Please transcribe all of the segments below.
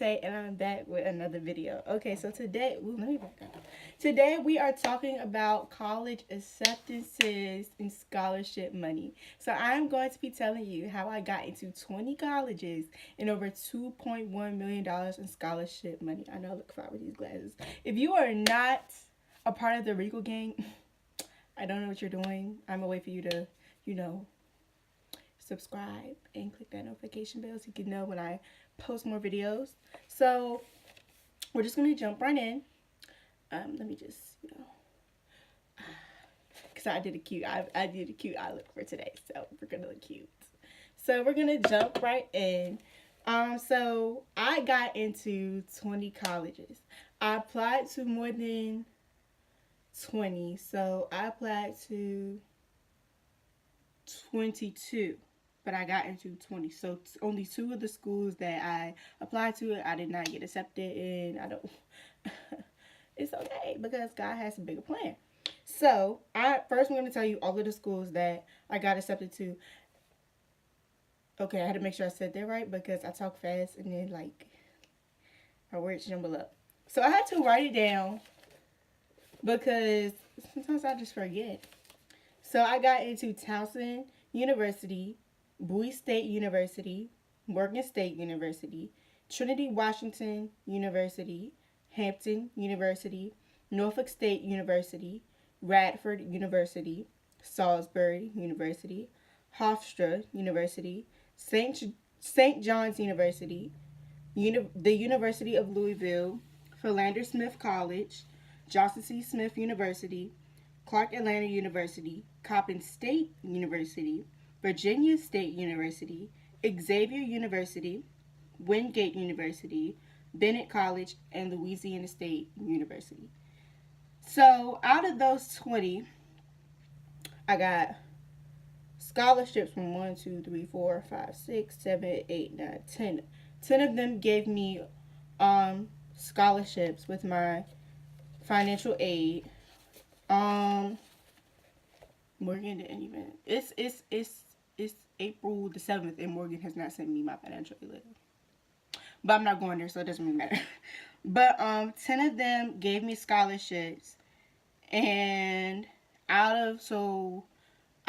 Tay, and I'm back with another video. Okay, so today, let me back up. Today we are talking about college acceptances and scholarship money. So I'm going to be telling you how I got into 20 colleges and over $2.1 million in scholarship money. I know I look fine with these glasses. If you are not a part of the Regal gang, I don't know what you're doing. I'm gonna wait for you to, subscribe and click that notification bell so you can know when I post more videos. So we're just gonna jump right in. Let me just, because I did a cute eye look for today, so we're gonna look cute. So we're gonna jump right in. So I got into 20 colleges. I applied to more than 20, so I applied to 22, but I got into 20. So only two of the schools that I applied to, I did not get accepted in. I don't. It's okay because God has a bigger plan. So I'm going to tell you all of the schools that I got accepted to. Okay, I had to make sure I said that right because I talk fast and then my words jumble up. So I had to write it down because sometimes I just forget. So I got into Towson University, Bowie State University, Morgan State University, Trinity Washington University, Hampton University, Norfolk State University, Radford University, Salisbury University, Hofstra University, St. John's University, the University of Louisville, Philander Smith College, Johnson C. Smith University, Clark Atlanta University, Coppin State University, Virginia State University, Xavier University, Wingate University, Bennett College, and Louisiana State University. So out of those 20, I got scholarships from 1, 2, 3, 4, 5, 6, 7, 8, 9, 10. 10 of them gave me scholarships with my financial aid. Morgan didn't even. It's April the 7th, and Morgan has not sent me my financial aid letter. But I'm not going there, so it doesn't really matter. But 10 of them gave me scholarships, and I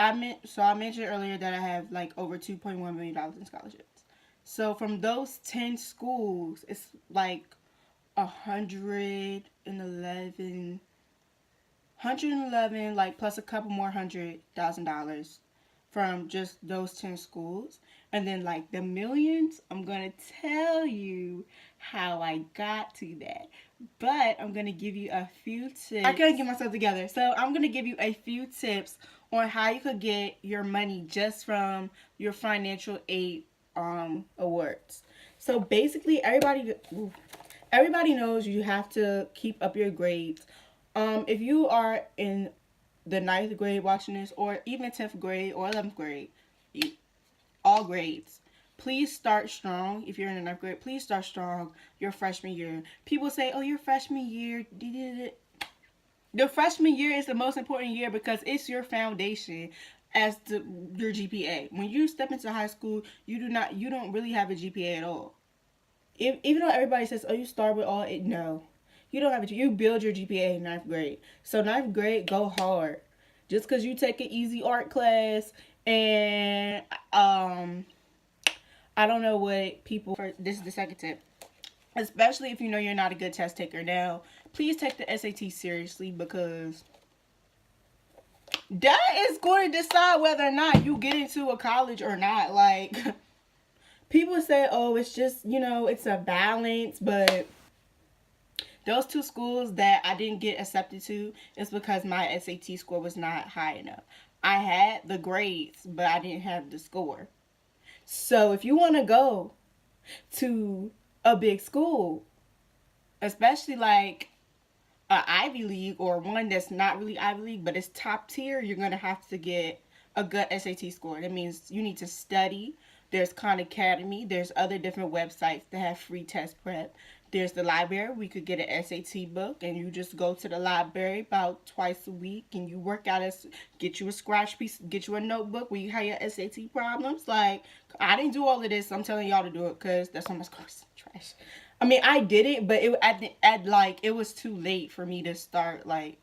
mentioned earlier that I have over $2.1 million in scholarships. So from those 10 schools, it's 111 plus a couple more $100,000 from just those 10 schools. And then the millions, I'm gonna tell you how I got to that, but I'm gonna give you a few tips. I couldn't get myself together, so I'm gonna give you a few tips on how you could get your money just from your financial aid awards. So basically everybody knows you have to keep up your grades. If you are in the 9th grade watching this, or even 10th grade or 11th grade, all grades, please start strong. If you're in the 9th grade, please start strong your freshman year. People say, oh, your freshman year, the freshman year is the most important year because it's your foundation as your GPA. When you step into high school, you don't really have a GPA at all. Even though everybody says, oh, you start with all 8, no. You don't have it. You build your GPA in 9th grade. So 9th grade, go hard. Just because you take an easy art class and I don't know what people. This is the second tip. Especially if you know you're not a good test taker. Now, please take the SAT seriously because that is going to decide whether or not you get into a college or not. People say, oh, it's just, it's a balance, but those two schools that I didn't get accepted to is because my SAT score was not high enough. I had the grades, but I didn't have the score. So if you want to go to a big school, especially an Ivy League or one that's not really Ivy League, but it's top tier, you're going to have to get a good SAT score. That means you need to study. There's Khan Academy. There's other different websites that have free test prep. There's the library. We could get an SAT book, and you just go to the library about twice a week, and you work out, get you a scratch piece, get you a notebook where you have your SAT problems. I didn't do all of this. I'm telling y'all to do it because that's how my scores trash. I mean, I did it, but at like it was too late for me to start like,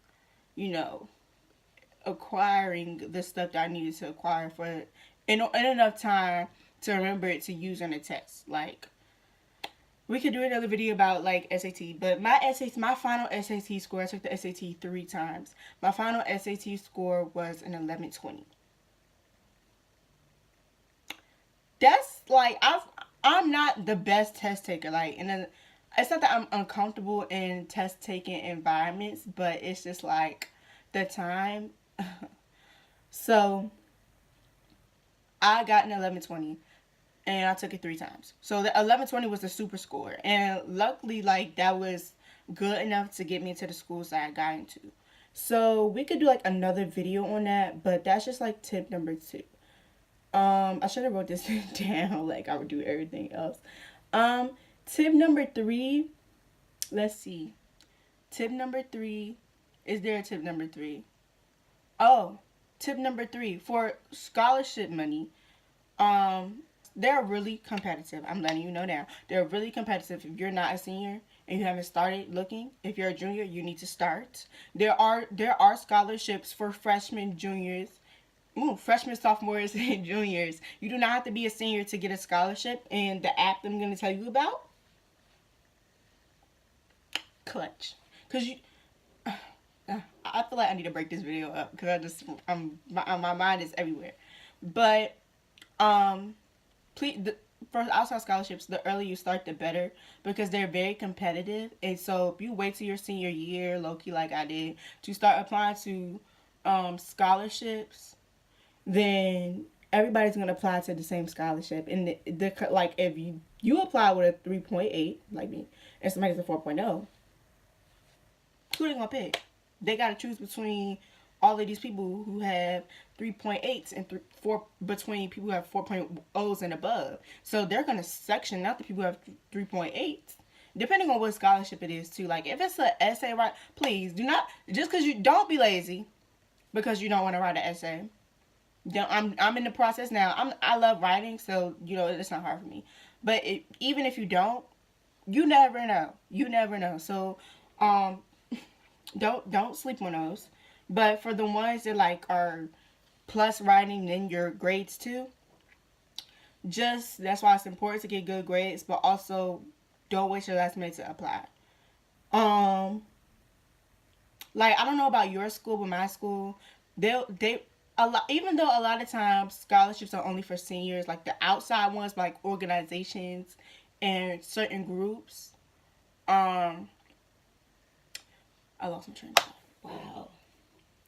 you know, acquiring the stuff that I needed to acquire for in enough time to remember it to use on a test. Like we could do another video about like SAT, but my final SAT score, I took the SAT 3 times. My final SAT score was an 1120. That's like I'm not the best test taker. Like, and then it's not that I'm uncomfortable in test taking environments, but it's just like the time. So I got an 1120 and I took it 3 times. So the 1120 was the super score, and luckily, like that was good enough to get me into the schools that I got into. So we could do like another video on that, but that's just like tip number 2. I should have wrote this down like I would do everything else. Um, Tip number 3. Let's see. Tip number 3. Is there a tip number 3? Oh, tip number 3 for scholarship money. They're really competitive. I'm letting you know now. They're really competitive. If you're not a senior and you haven't started looking, if you're a junior, you need to start. There are scholarships for freshmen, juniors, freshmen, sophomores, and juniors. You do not have to be a senior to get a scholarship. And the app that I'm going to tell you about, Clutch. Because you, I feel like I need to break this video up because my mind is everywhere. But please, for outside scholarships, the earlier you start, the better because they're very competitive. And so if you wait till your senior year, low key like I did, to start applying to scholarships, then everybody's gonna apply to the same scholarship. And like if you apply with a 3.8 like me, and somebody's a 4.0, who they gonna pick? They gotta choose between all of these people who have 3.8s and 4 between people who have 4.0s and above. So they're gonna section out the people who have 3.8s. Depending on what scholarship it is too. Like if it's an essay, right? Please do not just because you don't be lazy because you don't want to write an essay. I'm in the process now. I love writing, so it's not hard for me. But even if you don't, you never know. You never know. So don't sleep on those. But for the ones that like are plus writing in your grades too, just that's why it's important to get good grades, but also don't wait your last minute to apply. Um, like I don't know about your school, but my school, they a lot. Even though a lot of times scholarships are only for seniors, like the outside ones, like organizations and certain groups. Um, I lost my train of thought. Wow.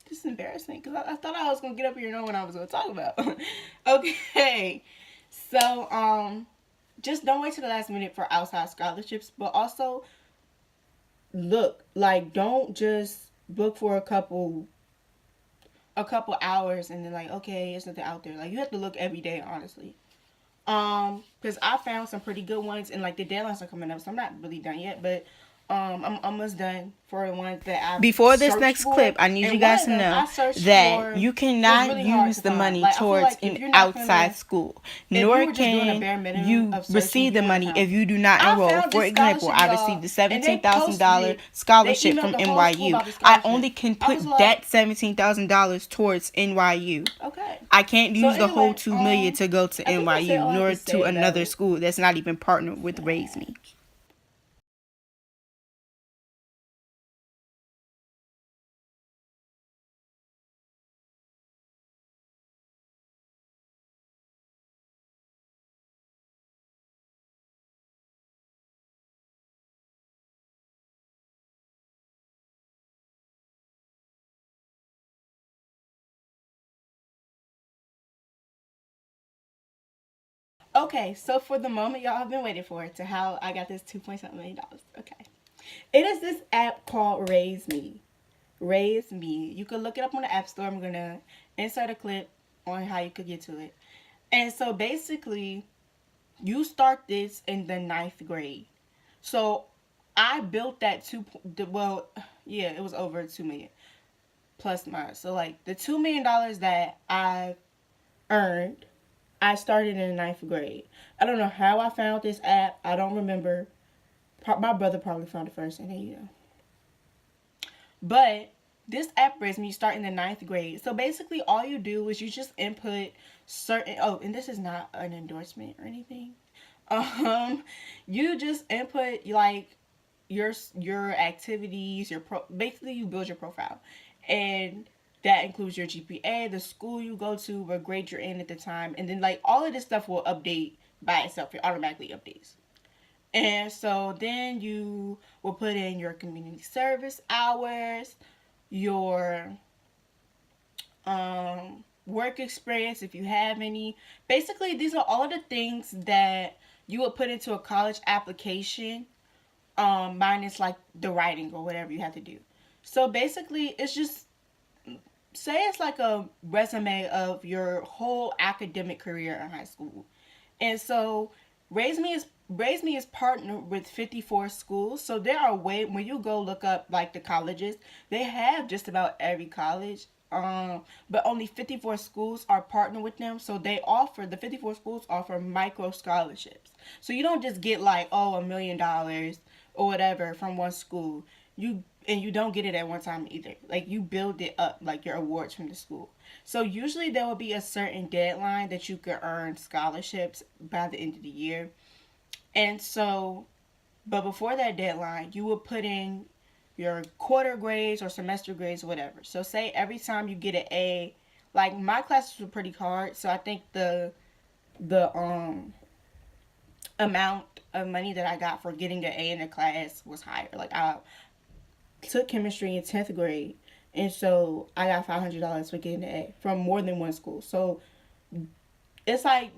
This is embarrassing because I thought I was gonna get up here and know what I was gonna talk about. Okay, so just don't wait to the last minute for outside scholarships, but also look like don't just book for a couple hours and then like okay, it's nothing out there. Like you have to look every day, honestly. Because I found some pretty good ones and like the deadlines are coming up, so I'm not really done yet, but I'm almost done for the ones that I before this next clip, I need you guys to know that you cannot use the money towards an outside school, nor can you receive the money if you do not enroll. For example, I received the $17,000 scholarship from NYU. I only can put that $17,000 towards NYU. Okay. I can't use the whole $2 million to go to NYU, nor to another school that's not even partnered with Raise Me. Okay, so for the moment y'all have been waiting for to how I got this 2 point something million dollars. Okay. It is this app called Raise Me. Raise Me. You can look it up on the App Store. I'm gonna insert a clip on how you could get to it. And so basically you start this in the ninth grade. So I built that yeah, it was over 2 million plus minus. So like the $2 million that I earned, I started in the ninth grade. I don't know how I found this app. I don't remember My brother probably found it first, and then But this app Raise Me, you start in the 9th grade. So basically, all you do is you just input certain. Oh, and this is not an endorsement or anything. You just input like your activities, basically you build your profile, and that includes your GPA, the school you go to, what grade you're in at the time, and then like all of this stuff will update by itself. It automatically updates. And so then you will put in your community service hours, your work experience if you have any. Basically, these are all of the things that you would put into a college application, minus like the writing or whatever you have to do. So basically, it's just say it's like a resume of your whole academic career in high school. And so Raise Me is partnered with 54 schools. So there are when you go look up like the colleges, they have just about every college. But only 54 schools are partnered with them. So the 54 schools offer micro scholarships. So you don't just get like, oh, $1 million or whatever from one school. You don't get it at one time either. Like you build it up, like your awards from the school. So usually there will be a certain deadline that you could earn scholarships by the end of the year. And so, but before that deadline, you will put in your quarter grades or semester grades or whatever. So say every time you get an A, like my classes were pretty hard, so I think the amount of money that I got for getting an A in the class was higher. Like I took chemistry in 10th grade, and so I got $500 for getting an A from more than one school. So it's like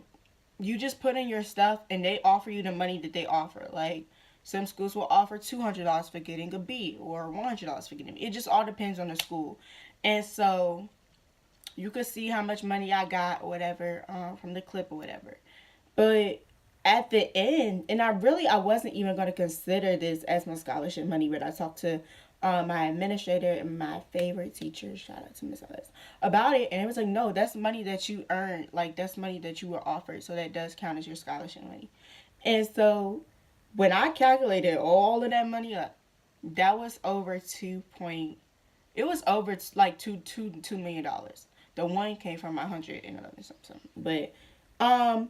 you just put in your stuff and they offer you the money that they offer. Like some schools will offer $200 for getting a B or $100 for getting a B. It just all depends on the school. And so you could see how much money I got or whatever, from the clip or whatever. But at the end, and I wasn't even going to consider this as my scholarship money, but I talked to my administrator and my favorite teacher, shout out to Miss Ellis, about it, and it was like, no, that's money that you earned, like that's money that you were offered, so that does count as your scholarship money. And so when I calculated all of that money up, that was over it was over like $2 million. The one came from my 111 something, but y'all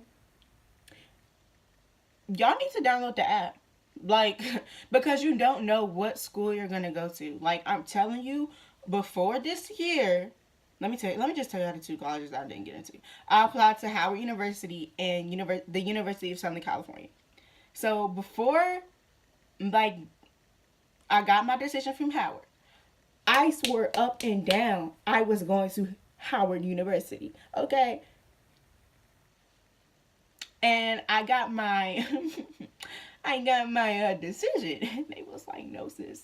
need to download the app. Like, because you don't know what school you're gonna go to. Like, I'm telling you, before this year, let me just tell you the two colleges I didn't get into. I applied to Howard University and the University of Southern California. So before, like, I got my decision from Howard, I swore up and down I was going to Howard University. Okay. And I got my decision. And they was like, no, sis.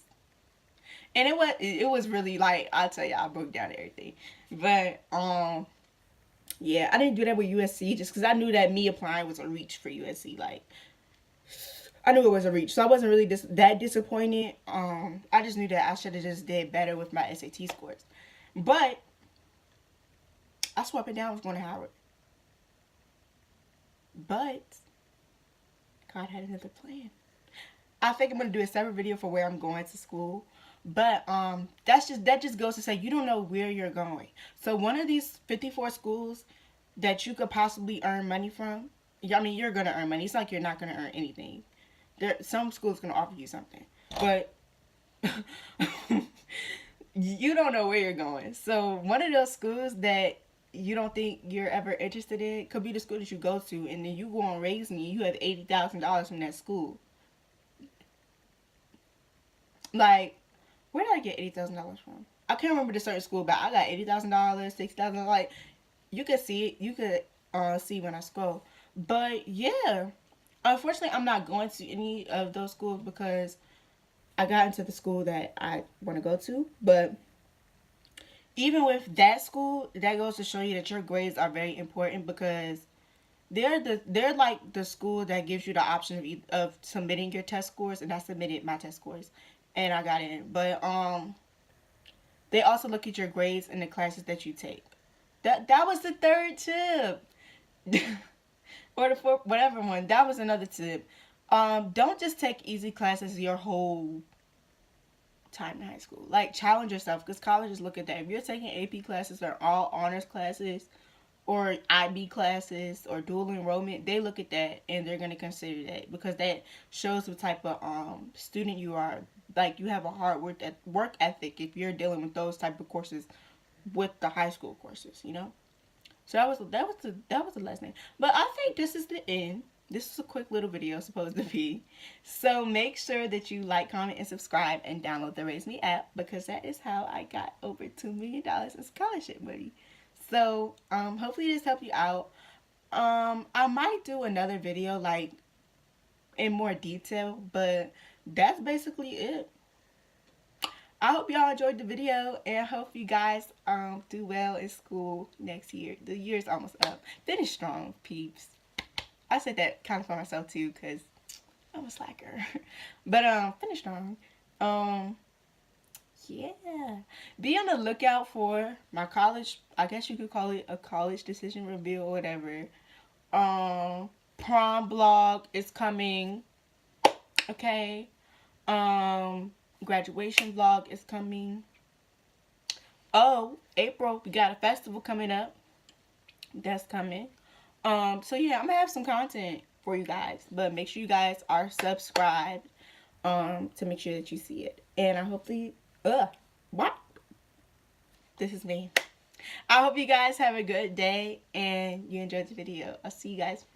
And it was really like, I'll tell you, I broke down everything. But yeah, I didn't do that with USC just because I knew that me applying was a reach for USC. Like, I knew it was a reach, so I wasn't really that disappointed. I just knew that I should have just did better with my SAT scores. But I swore up and down I was going to Howard. But God had another plan. I think I'm gonna do a separate video for where I'm going to school. But that just goes to say you don't know where you're going. So one of these 54 schools that you could possibly earn money from, I mean, you're gonna earn money. It's like you're not gonna earn anything. Some schools gonna offer you something, but you don't know where you're going. So one of those schools that you don't think you're ever interested in could be the school that you go to, and then you go on Raise Me, you have $80,000 from that school. Like, where did I get $80,000 from? I can't remember the certain school, but I got $80,000, $60,000. Like, you could see it. You could see when I scroll. But yeah, unfortunately, I'm not going to any of those schools because I got into the school that I want to go to. But even with that school, that goes to show you that your grades are very important because they're like the school that gives you the option of submitting your test scores, and I submitted my test scores, and I got in. But they also look at your grades and the classes that you take. That was the third tip, or the fourth, whatever one. That was another tip. Don't just take easy classes your whole time in high school. Like, challenge yourself, because colleges look at that. If you're taking AP classes or all honors classes or IB classes or dual enrollment, they look at that and they're going to consider that, because that shows what type of student you are. Like, you have a hard work ethic if you're dealing with those type of courses with the high school courses, you know. So that was the lesson. But I think this is the end. This is a quick little video supposed to be. So make sure that you like, comment, and subscribe, and download the Raise Me app, because that is how I got over $2 million in scholarship money. So hopefully this helped you out. I might do another video like in more detail, but that's basically it. I hope y'all enjoyed the video, and I hope you guys do well in school next year. The year's almost up. Finish strong, peeps. I said that kind of for myself too, because I'm a slacker. But finish strong. Yeah. Be on the lookout for my college, I guess you could call it a college decision reveal or whatever. Prom blog is coming. Okay. Graduation vlog is coming. Oh, April, we got a festival coming up. That's coming. So yeah, I'm gonna have some content for you guys, but make sure you guys are subscribed to make sure that you see it. And I hopefully what? This is me. I hope you guys have a good day and you enjoyed the video. I'll see you guys.